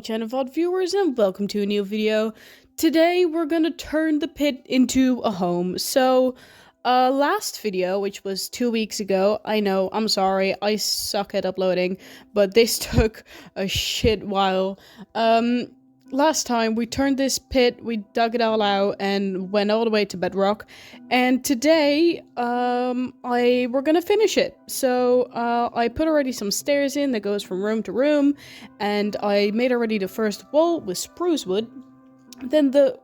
Channel VOD viewers, and welcome to a new video. Today we're gonna turn the pit into a home. So last video, which was 2 weeks ago, I know, I'm sorry, I suck at uploading, but this took a shit while. Last time we turned this pit, we dug it all out and went all the way to bedrock, and today we're gonna finish it. So I put already some stairs in that goes from room to room, and I made already the first wall with spruce wood. Then the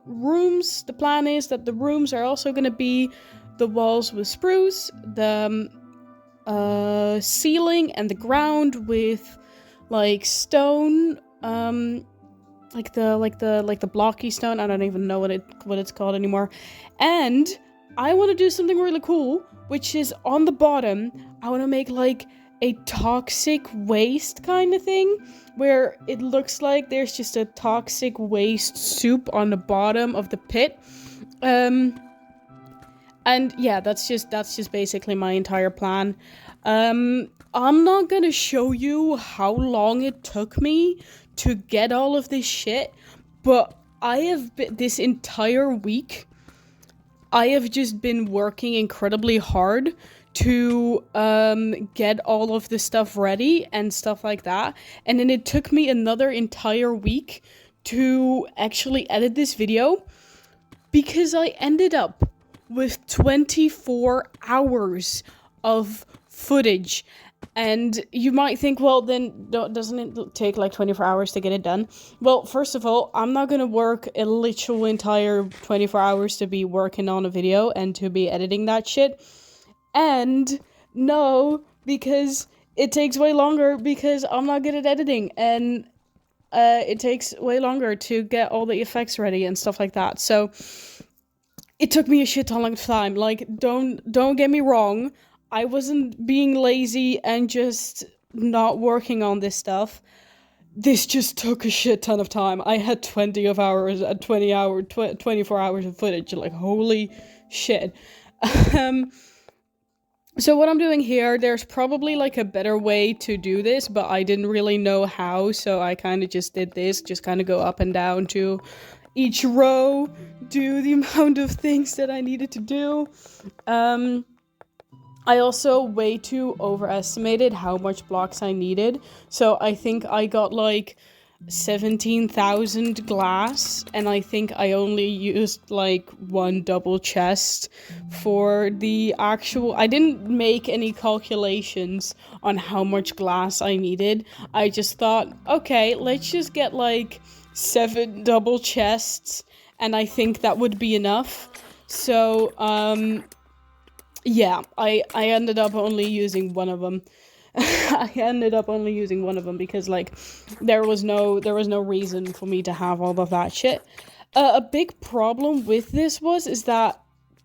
plan is that the rooms are also gonna be the walls with spruce, the ceiling and the ground with like stone, like the blocky stone. I don't even know what it's called anymore. And I want to do something really cool, which is on the bottom. I want to make like a toxic waste kind of thing, where it looks like there's just a toxic waste soup on the bottom of the pit. And yeah, that's just basically my entire plan. I'm not gonna show you how long it took me to get all of this shit, but I have been, this entire week, I have just been working incredibly hard to get all of the stuff ready and stuff like that. And then it took me another entire week to actually edit this video, because I ended up with 24 hours of footage. And you might think, well, then doesn't it take like 24 hours to get it done? Well, first of all, I'm not gonna work a literal entire 24 hours to be working on a video and to be editing that shit. And no, because it takes way longer, because I'm not good at editing, and it takes way longer to get all the effects ready and stuff like that. So it took me a shit ton of time. Like, don't get me wrong. I wasn't being lazy and just not working on this stuff. This just took a shit ton of time. I had 24 hours of footage. Like, holy shit. So what I'm doing here, there's probably like a better way to do this, but I didn't really know how, so I kind of just did this. Just kind of go up and down to each row, do the amount of things that I needed to do. I also way too overestimated how much blocks I needed. So I think I got like 17,000 glass, and I think I only used like one double chest for the actual. I didn't make any calculations on how much glass I needed. I just thought, okay, let's just get like 7 double chests, and I think that would be enough. So yeah, I ended up only using one of them. I ended up only using one of them because like there was no reason for me to have all of that shit. A big problem with this is that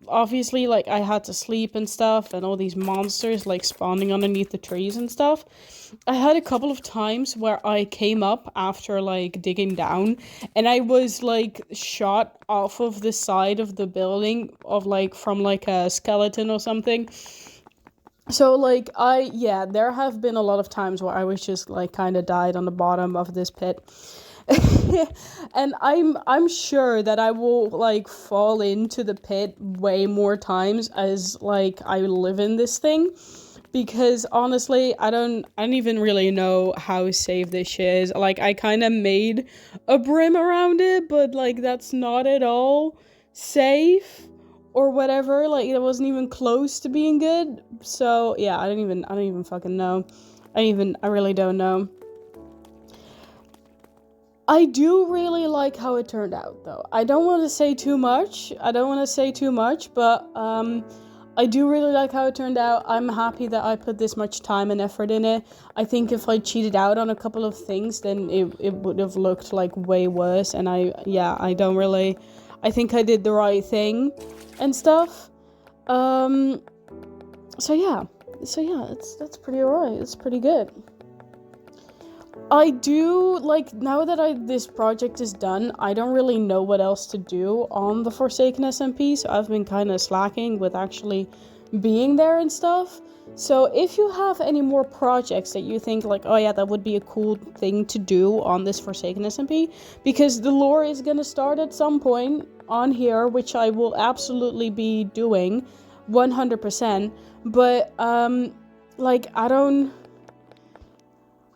obviously like I had to sleep and stuff, and all these monsters like spawning underneath the trees and stuff. I had a couple of times where I came up after like digging down, and I was like shot off of the side of the building of like from like a skeleton or something. So like there have been a lot of times where I was just like kind of died on the bottom of this pit. And I'm sure that I will like fall into the pit way more times as like I live in this thing, because honestly I don't even really know how safe this shit is. Like, I kind of made a brim around it, but like that's not at all safe or whatever. Like, it wasn't even close to being good. So yeah, I don't even fucking know. I really don't know. I do really like how it turned out, though. I don't want to say too much, but I do really like how it turned out. I'm happy that I put this much time and effort in it. I think if I cheated out on a couple of things, then it would have looked like way worse, and I think I did the right thing and stuff. So yeah, that's pretty alright. It's pretty good. I do, like, now that this project is done, I don't really know what else to do on the Forsaken SMP, so I've been kind of slacking with actually being there and stuff. So if you have any more projects that you think like, oh yeah, that would be a cool thing to do on this Forsaken SMP, because the lore is gonna start at some point on here, which I will absolutely be doing 100%. But like I don't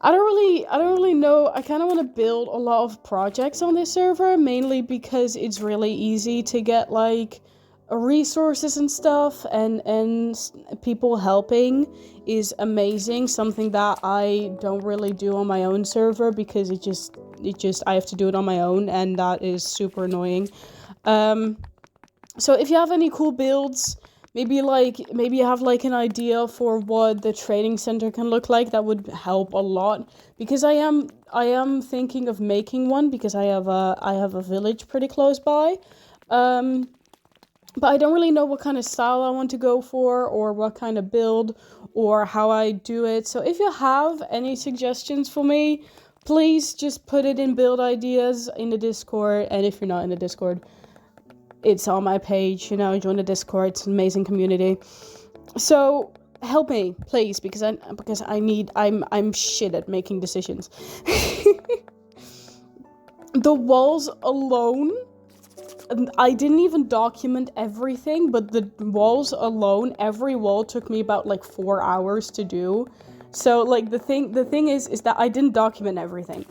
really know. I kind of want to build a lot of projects on this server, mainly because it's really easy to get like resources and stuff, and people helping is amazing. Something that I don't really do on my own server because it just I have to do it on my own, and that is super annoying. So if you have any cool builds, maybe you have like an idea for what the training center can look like, that would help a lot, because I am thinking of making one, because I have a village pretty close by. But I don't really know what kind of style I want to go for, or what kind of build, or how I do it. So if you have any suggestions for me, please just put it in build ideas in the Discord. And if you're not in the Discord, it's on my page, join the Discord. It's an amazing community. So help me, please, because I'm shit at making decisions. The walls alone, I didn't even document everything, but the walls alone, every wall took me about like 4 hours to do. So like the thing is that I didn't document everything.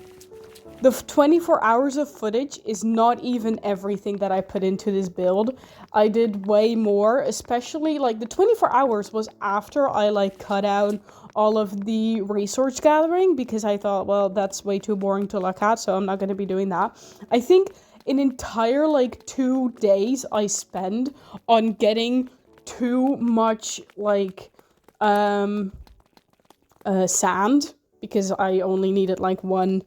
The 24 hours of footage is not even everything that I put into this build. I did way more, especially like the 24 hours was after I like cut out all of the resource gathering, because I thought, well, that's way too boring to look at, so I'm not going to be doing that. I think an entire like 2 days I spend on getting too much like sand, because I only needed like one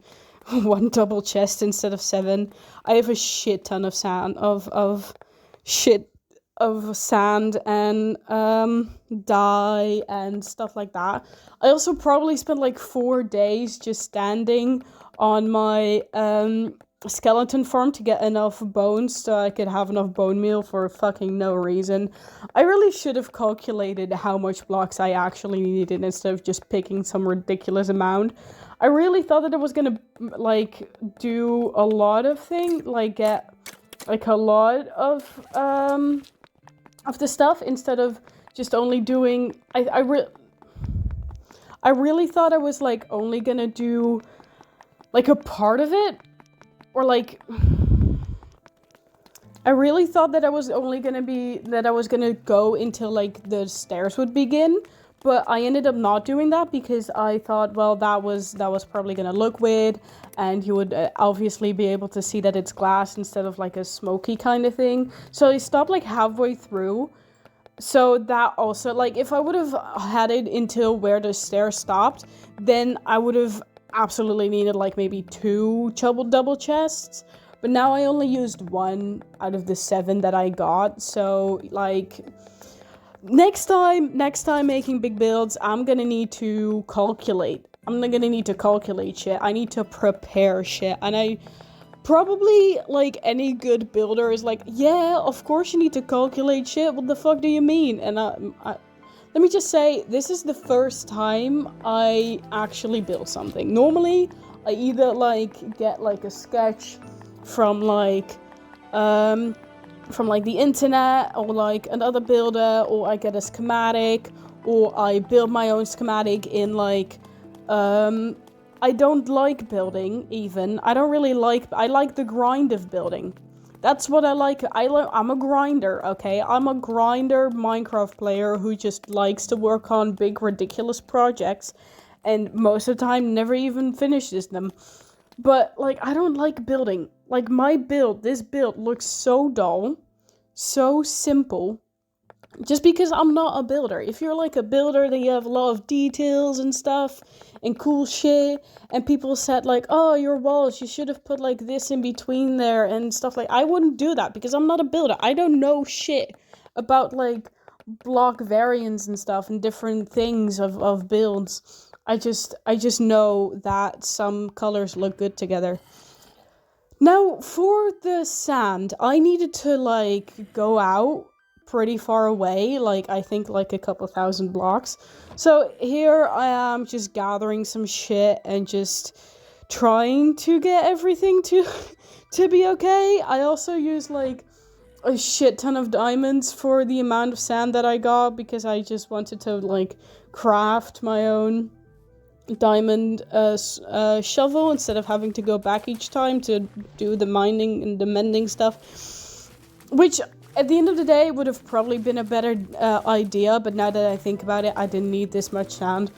double chest instead of 7. I have a shit ton of sand of sand and dye and stuff like that. I also probably spent like 4 days just standing on my skeleton farm to get enough bones so I could have enough bone meal for fucking no reason. I really should have calculated how much blocks I actually needed instead of just picking some ridiculous amount. I really thought that it was gonna like do a lot of things, like get like a lot of the stuff instead of just only doing. I really thought I was like only gonna do like a part of it, or like I really thought that I was gonna go until like the stairs would begin. But I ended up not doing that because I thought, well, that was probably gonna look weird, and you would obviously be able to see that it's glass instead of like a smoky kind of thing. So I stopped like halfway through. So that also, like, if I would have had it until where the stairs stopped, then I would have absolutely needed like maybe 2 double chests. But now I only used 1 out of the 7 that I got. So like, Next time making big builds, I'm gonna need to calculate. I'm gonna need to calculate shit. I need to prepare shit. And I probably, like any good builder, is like, yeah, of course you need to calculate shit. What the fuck do you mean? And let me just say, this is the first time I actually build something. Normally, I either like get like a sketch from like the internet, or like another builder, or I get a schematic, or I build my own schematic in like I don't like building even. I like the grind of building. That's what I like. I'm a grinder, okay? I'm a grinder Minecraft player who just likes to work on big ridiculous projects, and most of the time never even finishes them. But like, I don't like building. Like, this build looks so dull, so simple, just because I'm not a builder. If you're like a builder, then you have a lot of details and stuff and cool shit, and people said like, oh, your walls, you should have put like this in between there and stuff. Like, I wouldn't do that because I'm not a builder. I don't know shit about like block variants and stuff and different things of builds. I just know that some colors look good together. Now, for the sand, I needed to, like, go out pretty far away, like I think like a couple thousand blocks. So here I am just gathering some shit and just trying to get everything to to be okay. I also use like a shit ton of diamonds for the amount of sand that I got, because I just wanted to like craft my own diamond shovel instead of having to go back each time to do the mining and the mending stuff, which at the end of the day would have probably been a better idea, but now that I think about it, I didn't need this much sand.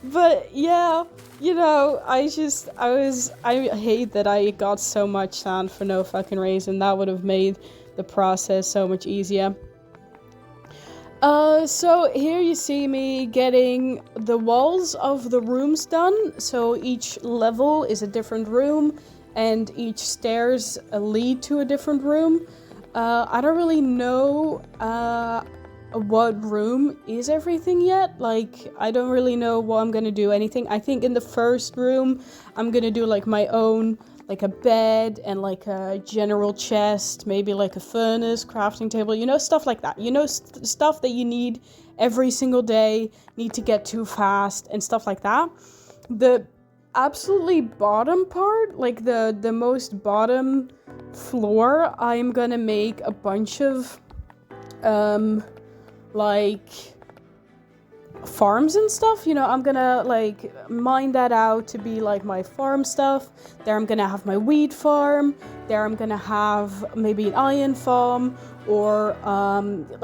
But yeah, you know, I hate that I got so much sand for no fucking reason. That would have made the process so much easier. So here you see me getting the walls of the rooms done. So each level is a different room, and each stairs lead to a different room. I don't really know what room is everything yet. Like, I don't really know what I'm gonna do anything. I think in the first room, I'm gonna do like my own, like a bed and like a general chest, maybe like a furnace, crafting table, you know, stuff like that. You know, stuff that you need every single day, need to get to fast and stuff like that. The absolutely bottom part, like the most bottom floor, I'm gonna make a bunch of like farms and stuff. You know, I'm gonna like mine that out to be like my farm stuff. There I'm gonna have my wheat farm. There I'm gonna have maybe an iron farm, or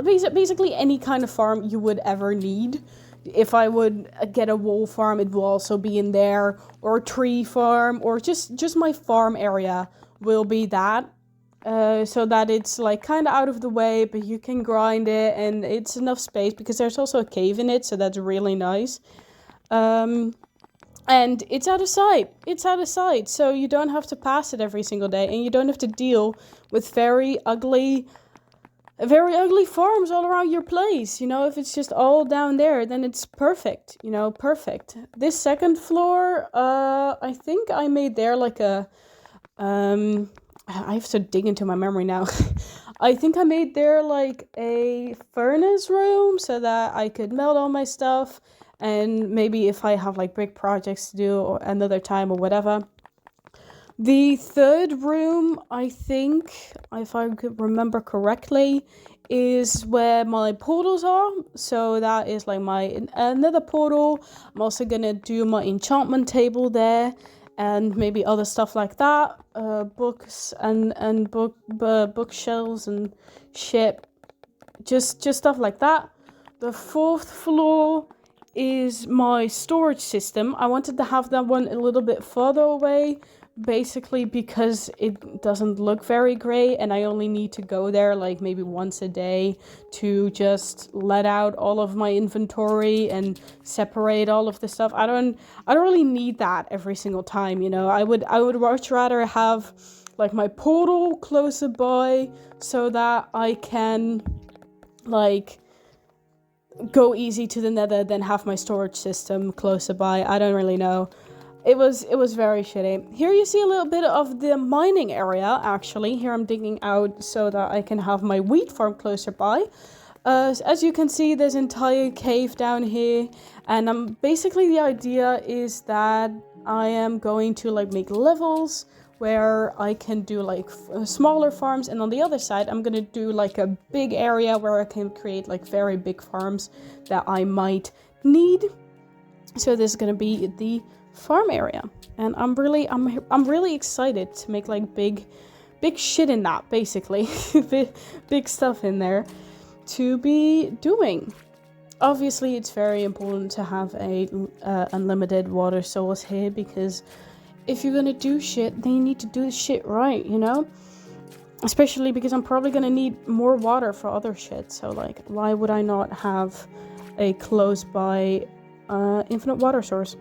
basically any kind of farm you would ever need. If I would get a wool farm, it will also be in there, or a tree farm, or just my farm area will be that. So that it's like kind of out of the way, but you can grind it and it's enough space, because there's also a cave in it, so that's really nice. And it's out of sight. It's out of sight, so you don't have to pass it every single day, and you don't have to deal with very ugly farms all around your place. You know, if it's just all down there, then it's perfect. You know, perfect. This second floor, I think I made there like a I have to dig into my memory now. I think I made there like a furnace room so that I could melt all my stuff, and maybe if I have like big projects to do or another time or whatever. The third room, I think, if I could remember correctly, is where my portals are. So that is like my another portal. I'm also gonna do my enchantment table there, and maybe other stuff like that, books and bookshelves and shit, just stuff like that. The fourth floor is my storage system. I wanted to have that one a little bit further away, basically because it doesn't look very great, and I only need to go there like maybe once a day to just let out all of my inventory and separate all of the stuff. I don't really need that every single time, you know. I would much rather have like my portal closer by so that I can like go easy to the nether than have my storage system closer by. I don't really know. It was very shitty. Here you see a little bit of the mining area, actually. Here I'm digging out so that I can have my wheat farm closer by. As you can see, there's an entire cave down here. And basically the idea is that I am going to like make levels where I can do like smaller farms. And on the other side, I'm going to do like a big area where I can create like very big farms that I might need. So this is going to be the farm area, and I'm really excited to make like big shit in that, basically. big stuff in there to be doing. Obviously it's very important to have a unlimited water source here, because if you're gonna do shit, then you need to do the shit right, you know, especially because I'm probably gonna need more water for other shit. So like, why would I not have a close by infinite water source?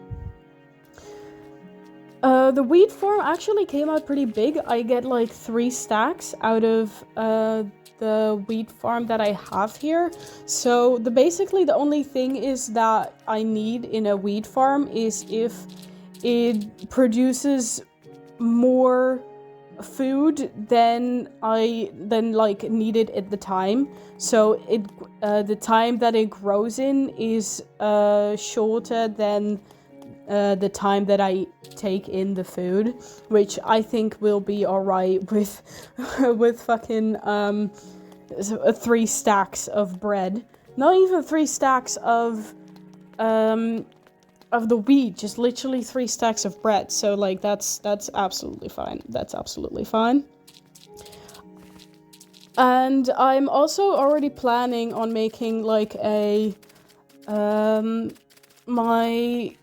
The wheat farm actually came out pretty big. I get like 3 stacks out of the wheat farm that I have here. So basically the only thing is that I need in a wheat farm is if it produces more food than like needed at the time. So the time that it grows in is shorter than the time that I take in the food, which I think will be alright with with fucking 3 stacks of bread. Not even 3 stacks of the wheat, just literally 3 stacks of bread. So like that's absolutely fine. That's absolutely fine. And I'm also already planning on making like a my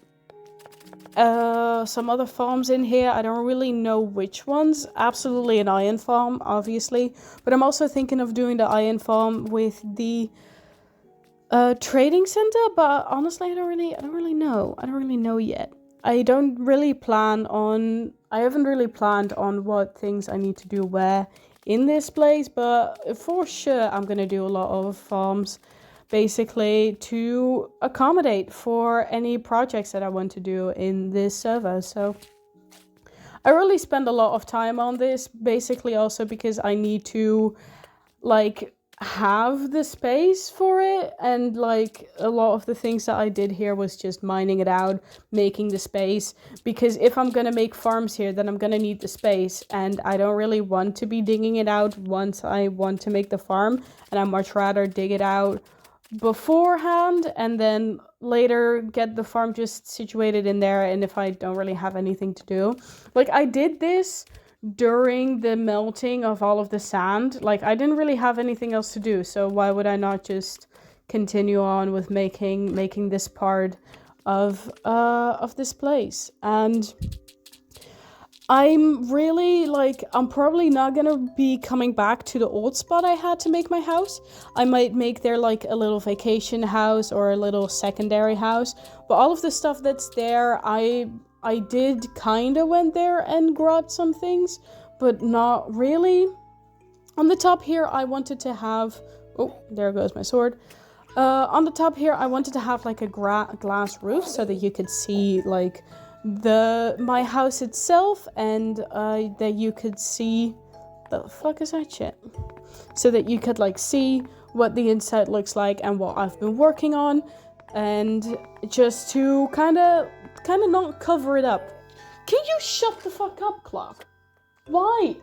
some other farms in here. I don't really know which ones. Absolutely an iron farm, obviously, but I'm also thinking of doing the iron farm with the trading center, but honestly I don't really know yet. I haven't really planned on what things I need to do where in this place, but for sure I'm gonna do a lot of farms basically to accommodate for any projects that I want to do in this server. So I really spend a lot of time on this, basically also because I need to like have the space for it, and like a lot of the things that I did here was just mining it out, making the space, because if I'm gonna make farms here, then I'm gonna need the space, and I don't really want to be digging it out once I want to make the farm, and I much rather dig it out beforehand and then later get the farm just situated in there. And if I don't really have anything to do, like I did this during the melting of all of the sand, like I didn't really have anything else to do, so why would I not just continue on with making this part of this place? And I'm really like, I'm probably not gonna be coming back to the old spot I had to make my house. I might make there like a little vacation house or a little secondary house, but all of the stuff that's there, I did kind of went there and grabbed some things, but not really. On the top here, I wanted to have... Oh, there goes my sword. On the top here, I wanted to have like a glass roof so that you could see like my house itself, and that you could see... The fuck is that shit? So that you could like see what the inside looks like and what I've been working on, and just to kind of not cover it up. Can you shut the fuck up, clock? Why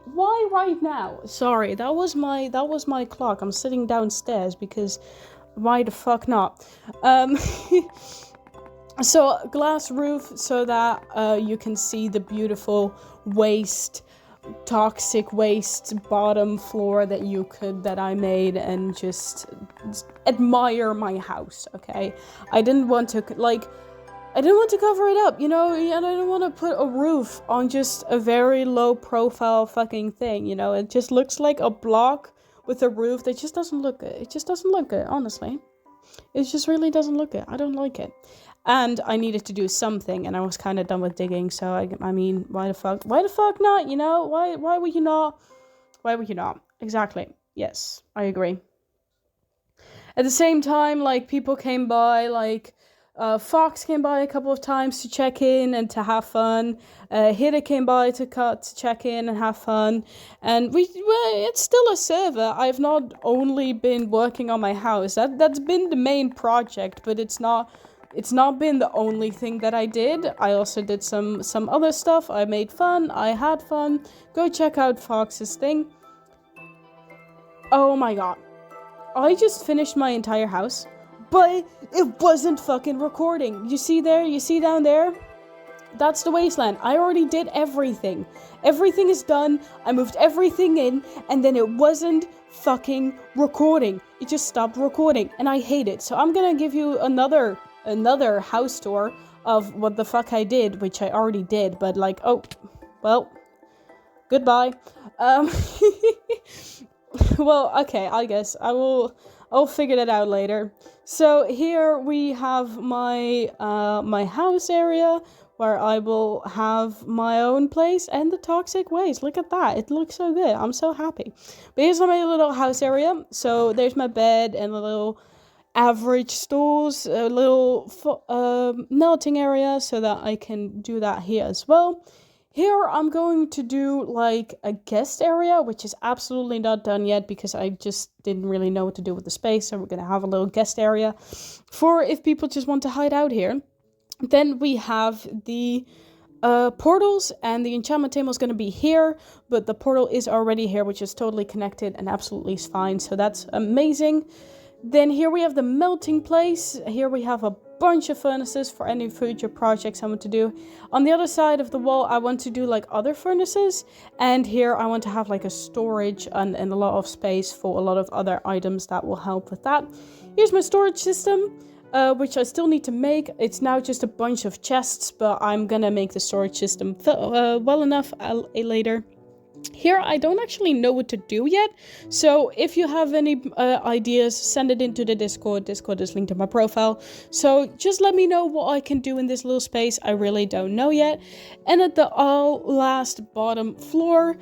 right now? Sorry, that was my clock. I'm sitting downstairs because why the fuck not? So glass roof so that you can see the beautiful toxic waste bottom floor that I made, and just admire my house. Okay, I didn't want to cover it up, you know, and I didn't want to put a roof on just a very low profile fucking thing, you know. It just looks like a block with a roof that just doesn't look good. It just doesn't look good, honestly. It just really doesn't look good. I don't like it. And I needed to do something, and I was kind of done with digging, so I mean, why the fuck not, you know? Why would you not? Why would you not? Exactly. Yes, I agree. At the same time, like, people came by, like, Fox came by a couple of times to check in and to have fun. Hitta came by to check in and have fun. And it's still a server. I've not only been working on my house. That's been the main project, but it's not been the only thing that I did. I also did some other stuff. I made fun. I had fun. Go check out Fox's thing. Oh my god. I just finished my entire house, but it wasn't fucking recording. You see there? You see down there? That's the wasteland. I already did everything. Everything is done. I moved everything in, and then it wasn't fucking recording. It just stopped recording, and I hate it. So I'm gonna give you another house tour of what the fuck I did, which I already did, but like, oh, well, goodbye. Well, okay, I guess I'll figure that out later. So here we have my house area where I will have my own place and the toxic waste. Look at that. It looks so good. I'm so happy. But here's my little house area. So there's my bed and a little average stools, a little melting area so that I can do that here as well. Here I'm going to do like a guest area, which is absolutely not done yet because I just didn't really know what to do with the space. So we're going to have a little guest area for if people just want to hide out here. Then we have the portals, and the enchantment table is going to be here, but the portal is already here, which is totally connected and absolutely fine. So that's amazing. Then here we have the melting place. Here we have a bunch of furnaces for any future projects I want to do. On the other side of the wall, I want to do like other furnaces. And here I want to have like a storage and a lot of space for a lot of other items that will help with that. Here's my storage system, which I still need to make. It's now just a bunch of chests, but I'm gonna make the storage system well enough later. Here, I don't actually know what to do yet, so if you have any ideas, send it into the Discord. Discord is linked in my profile, so just let me know what I can do in this little space. I really don't know yet. And at the last bottom floor,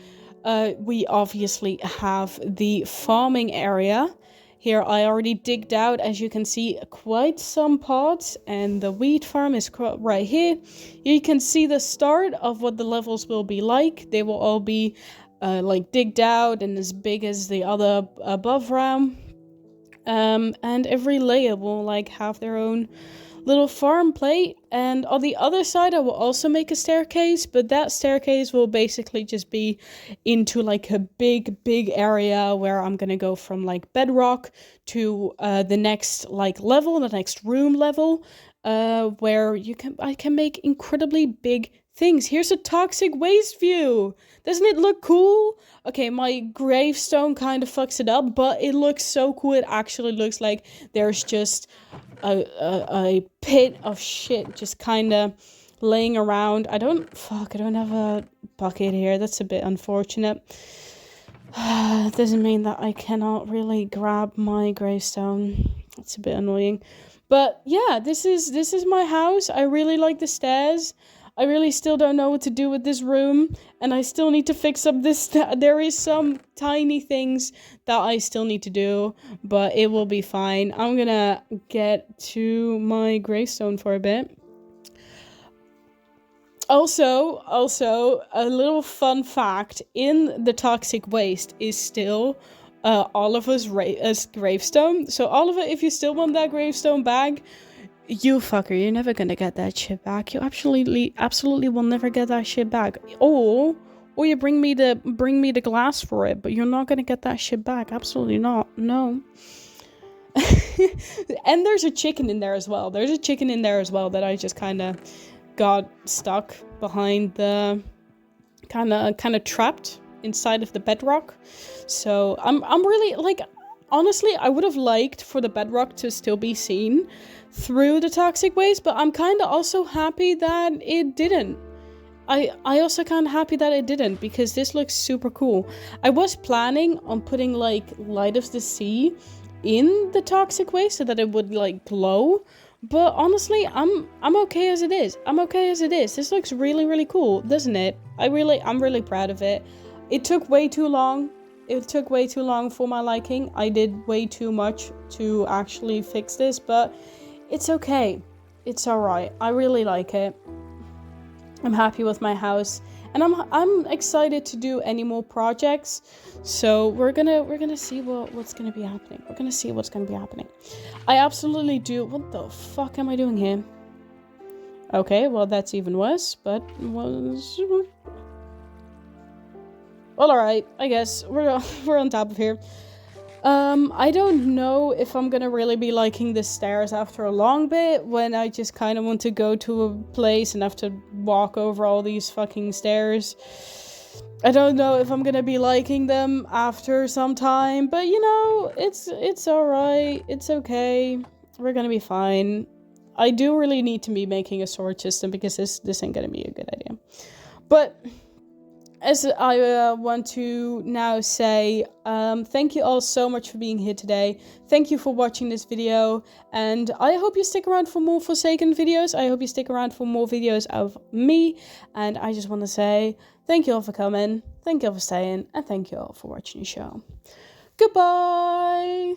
we obviously have the farming area. Here I already digged out, as you can see, quite some pods, and the wheat farm is right here. You can see the start of what the levels will be like. They will all be like digged out and as big as the other above realm. And every layer will like have their own little farm plate. And on the other side I will also make a staircase, but that staircase will basically just be into like a big area where I'm gonna go from like bedrock to the next like level, the next room level, where I can make incredibly big things. Here's a toxic waste view. Doesn't it look cool? Okay, my gravestone kind of fucks it up, but it looks so cool. It actually looks like there's just a pit of shit just kind of laying around. I don't have a bucket here. That's a bit unfortunate. Doesn't mean that I cannot really grab my gravestone. It's a bit annoying. But yeah, this is my house. I really like the stairs. I really still don't know what to do with this room, and I still need to fix up this. There is some tiny things that I still need to do, but it will be fine. I'm gonna get to my gravestone for a bit. Also, a little fun fact, in the toxic waste is still Oliver's gravestone. So Oliver, if you still want that gravestone back, you fucker, you're never gonna get that shit back. You absolutely will never get that shit back. Or you bring me the glass for it, but you're not gonna get that shit back. Absolutely not. No. And there's a chicken in there as well. That I just kind of got stuck behind the kind of trapped inside of the bedrock. So I'm really like, honestly, I would have liked for the bedrock to still be seen through the toxic waste, but I'm kind of also happy that it didn't. I also kind of happy that it didn't, because this looks super cool. I was planning on putting like Light of the Sea in the toxic waste so that it would like glow, but honestly, I'm okay as it is. This looks really cool, doesn't it? I'm really proud of it. It took way too long. For my liking. I did way too much to actually fix this, but it's okay. It's alright. I really like it. I'm happy with my house, and I'm excited to do any more projects. So we're gonna see what's gonna be happening. I absolutely do. What the fuck am I doing here? Okay, well that's even worse, but well, alright, I guess we're on top of here. I don't know if I'm gonna really be liking the stairs after a long bit, when I just kind of want to go to a place and have to walk over all these fucking stairs. I don't know if I'm gonna be liking them after some time, but you know, it's alright, it's okay, we're gonna be fine. I do really need to be making a storage system, because this ain't gonna be a good idea. But as I want to now say, thank you all so much for being here today. Thank you for watching this video, and I hope you stick around for more Forsaken videos. I hope you stick around for more videos of me, and I just want to say thank you all for coming, thank you all for staying, and thank you all for watching the show. Goodbye!